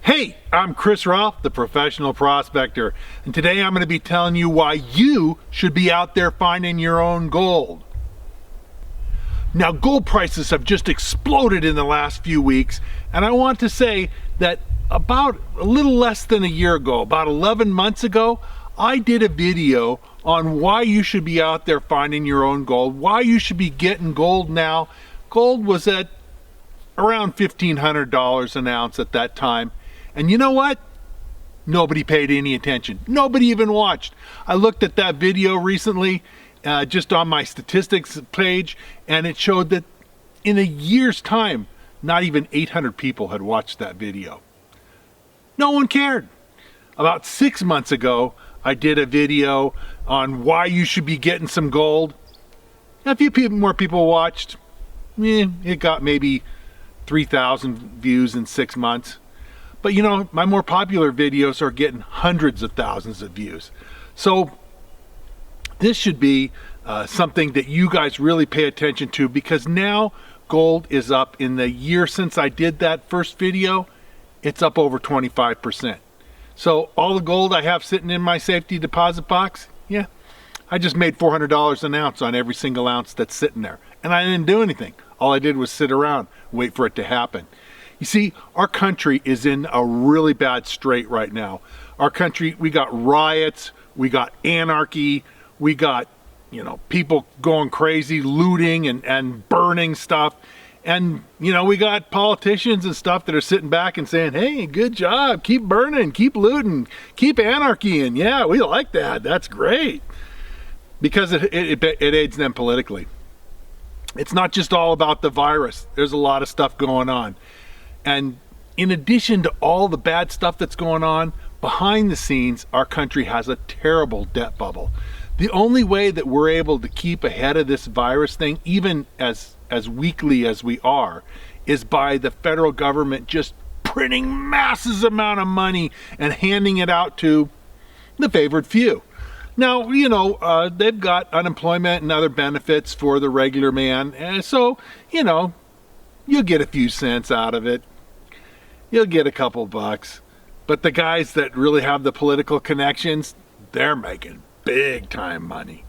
Hey, I'm Chris Ralph, the professional prospector, and today I'm going to be telling you why you should be out there finding your own gold. Now, gold prices have just exploded in the last few weeks, and I want to say that about a little less than a year ago, about 11 months ago, I did a video on why you should be out there finding your own gold, why you should be getting gold now. Gold was at around $1,500 an ounce at that time. And you know what? Nobody paid any attention. Nobody even watched. I looked at that video recently, just on my statistics page, and it showed that in a year's time, not even 800 people had watched that video. No one cared. About 6 months ago, I did a video on why you should be getting some gold. A few more people watched. It got maybe 3,000 views in 6 months. But you know, my more popular videos are getting hundreds of thousands of views. So this should be something that you guys really pay attention to, because now gold is up. In the year since I did that first video, it's up over 25%. So all the gold I have sitting in my safety deposit box, yeah, I just made $400 an ounce on every single ounce that's sitting there. And I didn't do anything. All I did was sit around, wait for it to happen. You see, our country is in a really bad strait right now. Our country, we got riots, we got anarchy, we got, people going crazy, looting and burning stuff. And, we got politicians and stuff that are sitting back and saying, hey, good job, keep burning, keep looting, keep anarchying. Yeah, we like that, that's great. Because it aids them politically. It's not just all about the virus. There's a lot of stuff going on. And in addition to all the bad stuff that's going on, behind the scenes, our country has a terrible debt bubble. The only way that we're able to keep ahead of this virus thing, even as weakly as we are, is by the federal government just printing massive amount of money and handing it out to the favored few. Now, they've got unemployment and other benefits for the regular man. And so, you'll get a few cents out of it. You'll get a couple bucks. But the guys that really have the political connections, they're making big time money.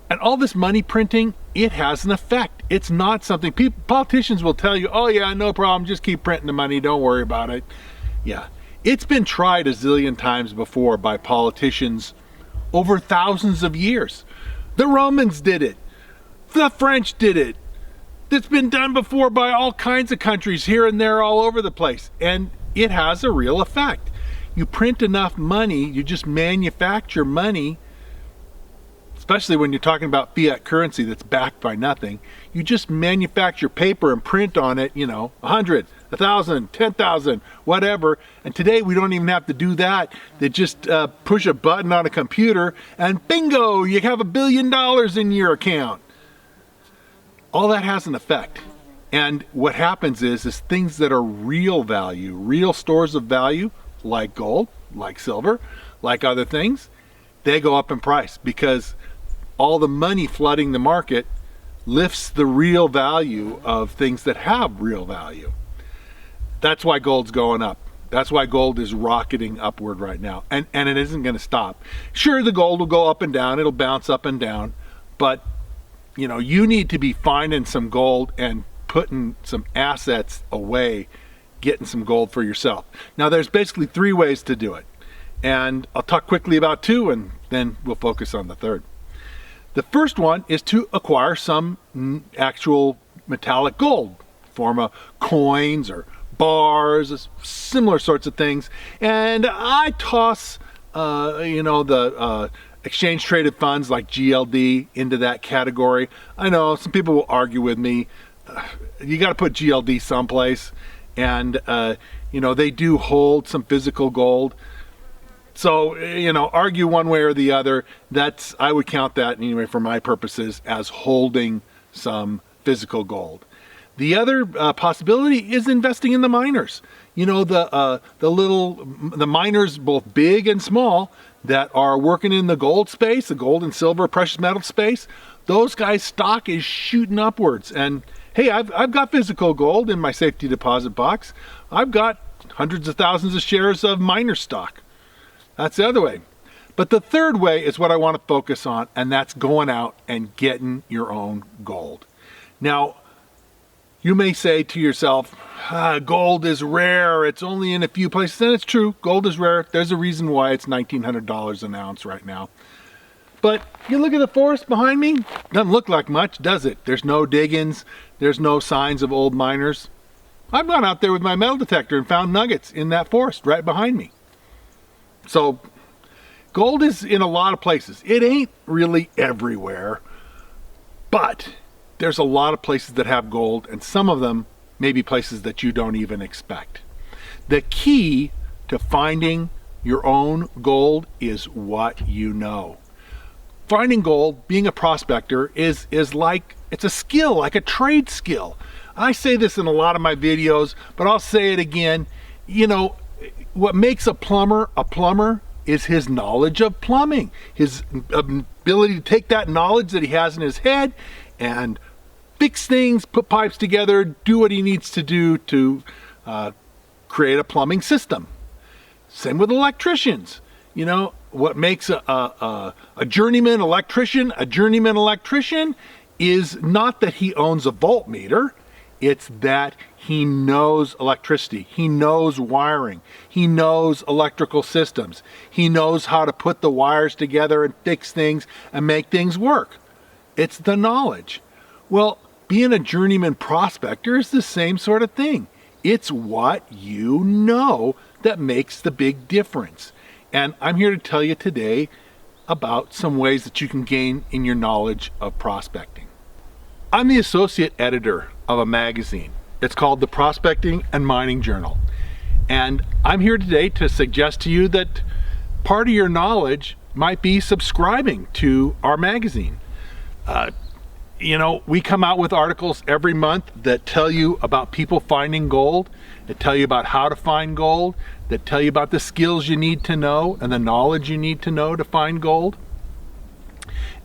And all this money printing, it has an effect. It's not something politicians will tell you, oh yeah, no problem, just keep printing the money, don't worry about it. Yeah, it's been tried a zillion times before by politicians over thousands of years. The Romans did it. The French did it. It's been done before by all kinds of countries here and there all over the place. And it has a real effect. You print enough money, you just manufacture money, especially when you're talking about fiat currency that's backed by nothing. You just manufacture paper and print on it, 100, 1,000, 10,000, whatever. And today we don't even have to do that. They just push a button on a computer and bingo, you have $1 billion in your account. All that has an effect. And what happens is things that are real value, real stores of value, like gold, like silver, like other things, they go up in price because all the money flooding the market lifts the real value of things that have real value. That's why gold's going up. That's why gold is rocketing upward right now. And it isn't going to stop. Sure, the gold will go up and down. It'll bounce up and down. But, you need to be finding some gold and putting some assets away, getting some gold for yourself. Now, there's basically 3 ways to do it. And I'll talk quickly about 2, and then we'll focus on the 3rd. The first one is to acquire some actual metallic gold, form of coins or bars, similar sorts of things. And I toss, the exchange traded funds like GLD into that category. I know some people will argue with me. You got to put GLD someplace. And, they do hold some physical gold. So, argue one way or the other. I would count that, anyway, for my purposes, as holding some physical gold. The other possibility is investing in the miners. The miners, both big and small, that are working in the gold space, the gold and silver, precious metal space. Those guys' stock is shooting upwards. And hey, I've got physical gold in my safety deposit box. I've got hundreds of thousands of shares of miner stock. That's the other way. But the third way is what I want to focus on, and that's going out and getting your own gold. Now, you may say to yourself, gold is rare, it's only in a few places, and it's true, gold is rare. There's a reason why it's $1,900 an ounce right now. But you look at the forest behind me, doesn't look like much, does it? There's no diggings, there's no signs of old miners. I've gone out there with my metal detector and found nuggets in that forest right behind me. So, gold is in a lot of places. It ain't really everywhere, but there's a lot of places that have gold, and some of them may be places that you don't even expect. The key to finding your own gold is what you know. Finding gold, being a prospector, is like, it's a skill, like a trade skill. I say this in a lot of my videos, but I'll say it again. You know, what makes a plumber is his knowledge of plumbing, his ability to take that knowledge that he has in his head and fix things, put pipes together, do what he needs to do to create a plumbing system. Same with electricians. You know, what makes a journeyman electrician is not that he owns a voltmeter, it's that he knows electricity, he knows wiring, he knows electrical systems, he knows how to put the wires together and fix things and make things work. It's the knowledge. Well, being a journeyman prospector is the same sort of thing. It's what you know that makes the big difference. And I'm here to tell you today about some ways that you can gain in your knowledge of prospecting. I'm the associate editor of a magazine. It's called the Prospecting and Mining Journal. And I'm here today to suggest to you that part of your knowledge might be subscribing to our magazine. You know, we come out with articles every month that tell you about people finding gold, that tell you about how to find gold, that tell you about the skills you need to know and the knowledge you need to know to find gold.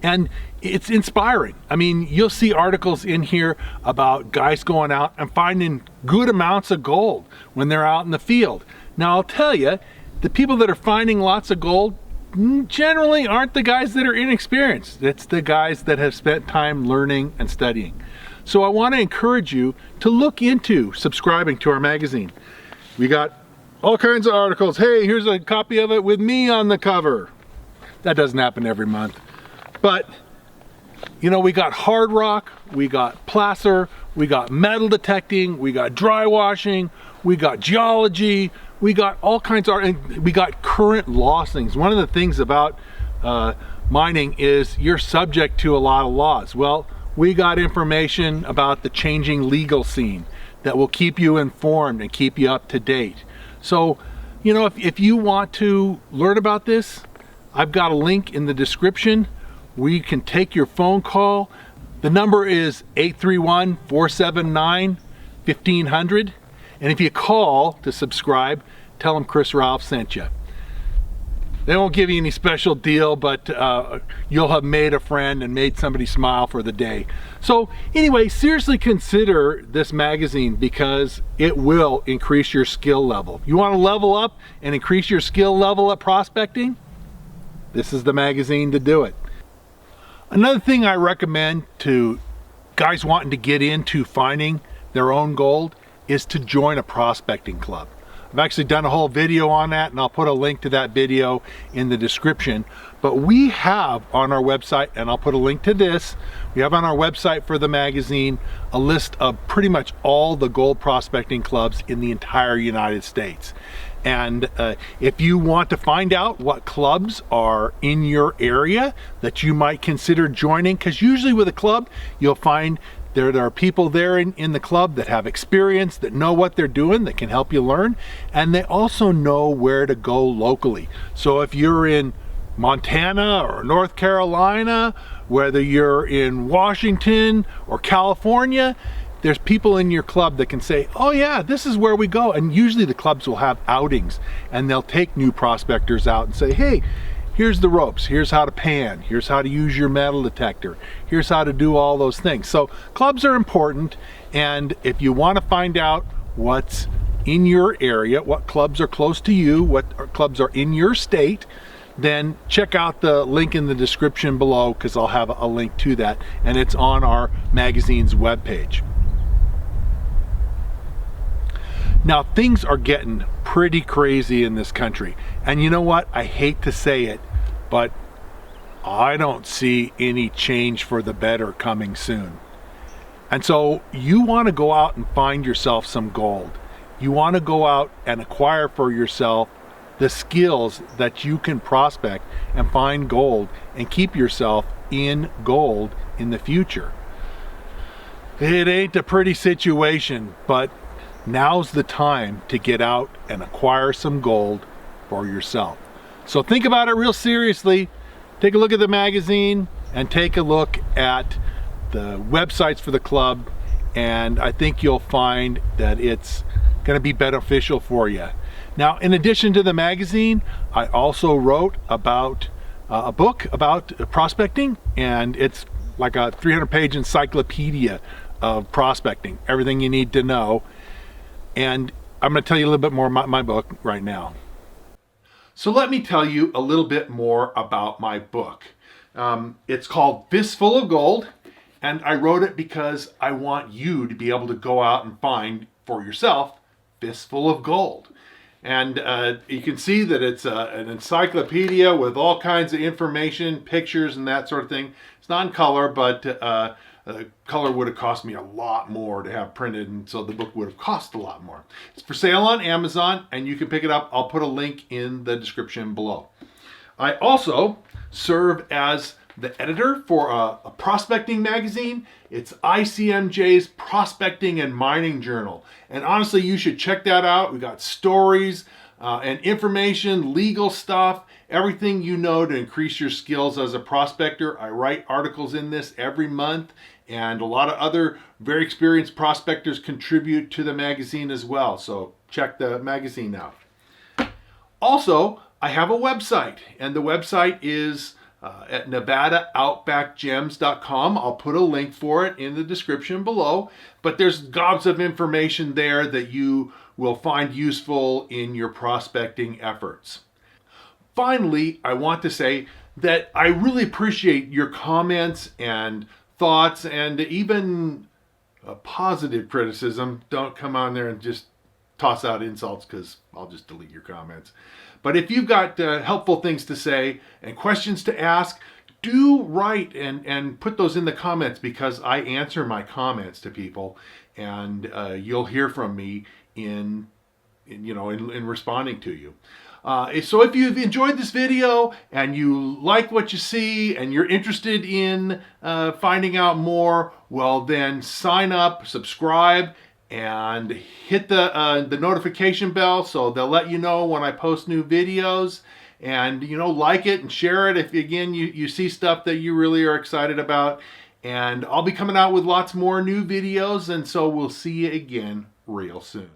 And it's inspiring. I mean, you'll see articles in here about guys going out and finding good amounts of gold when they're out in the field. Now, I'll tell you, the people that are finding lots of gold generally aren't the guys that are inexperienced. It's the guys that have spent time learning and studying. So I want to encourage you to look into subscribing to our magazine. We got all kinds of articles. Hey, here's a copy of it with me on the cover. That doesn't happen every month. But, you know, we got hard rock, we got placer, we got metal detecting, we got dry washing, we got geology, we got all kinds of, and we got current law things. One of the things about mining is you're subject to a lot of laws. Well, we got information about the changing legal scene that will keep you informed and keep you up to date. So, you know, if you want to learn about this, I've got a link in the description. We can take your phone call. The number is 831-479-1500. And if you call to subscribe, tell them Chris Ralph sent you. They won't give you any special deal, but you'll have made a friend and made somebody smile for the day. So anyway, seriously consider this magazine because it will increase your skill level. You want to level up and increase your skill level at prospecting? This is the magazine to do it. Another thing I recommend to guys wanting to get into finding their own gold is to join a prospecting club. I've actually done a whole video on that, and I'll put a link to that video in the description. But we have on our website, and I'll put a link to this, we have on our website for the magazine a list of pretty much all the gold prospecting clubs in the entire United States. And if you want to find out what clubs are in your area that you might consider joining, because usually with a club, you'll find there are people there in the club that have experience, that know what they're doing, that can help you learn, and they also know where to go locally. So if you're in Montana or North Carolina, whether you're in Washington or California, there's people in your club that can say, oh yeah, this is where we go. And usually the clubs will have outings and they'll take new prospectors out and say, hey, here's the ropes, here's how to pan, here's how to use your metal detector, here's how to do all those things. So clubs are important, and if you want to find out what's in your area, what clubs are close to you, what clubs are in your state, then check out the link in the description below, because I'll have a link to that, and it's on our magazine's webpage. Now, things are getting pretty crazy in this country, and you know what? I hate to say it, but I don't see any change for the better coming soon. And so you want to go out and find yourself some gold. You want to go out and acquire for yourself the skills that you can prospect and find gold and keep yourself in gold in the future. It ain't a pretty situation, but now's the time to get out and acquire some gold for yourself. So think about it real seriously. Take a look at the magazine and take a look at the websites for the club, and I think you'll find that it's going to be beneficial for you. Now, in addition to the magazine, I also wrote about a book about prospecting, and it's like a 300-page encyclopedia of prospecting, everything you need to know. And I'm going to tell you a little bit more about my book right now. So let me tell you a little bit more about my book. It's called Fistful of Gold, and I wrote it because I want you to be able to go out and find for yourself fistful of gold. And you can see that it's an encyclopedia with all kinds of information, pictures, and that sort of thing. It's not in color, but color would have cost me a lot more to have printed, and so the book would have cost a lot more. It's for sale on Amazon, and you can pick it up. I'll put a link in the description below. I also serve as the editor for a prospecting magazine. It's ICMJ's Prospecting and Mining Journal. And honestly, you should check that out. We got stories and information, legal stuff, everything you know to increase your skills as a prospector. I write articles in this every month, and a lot of other very experienced prospectors contribute to the magazine as well. So check the magazine out. Also, I have a website, and the website is at NevadaOutbackGems.com. I'll put a link for it in the description below, but there's gobs of information there that you will find useful in your prospecting efforts. Finally, I want to say that I really appreciate your comments and thoughts, and even positive criticism. Don't come on there and just toss out insults, because I'll just delete your comments. But if you've got helpful things to say and questions to ask, do write and put those in the comments, because I answer my comments to people, and you'll hear from me in responding to you. So if you've enjoyed this video and you like what you see and you're interested in finding out more, well, then sign up, subscribe, and hit the notification bell, so they'll let you know when I post new videos. And like it and share it if, again, you see stuff that you really are excited about. And I'll be coming out with lots more new videos, and so we'll see you again real soon.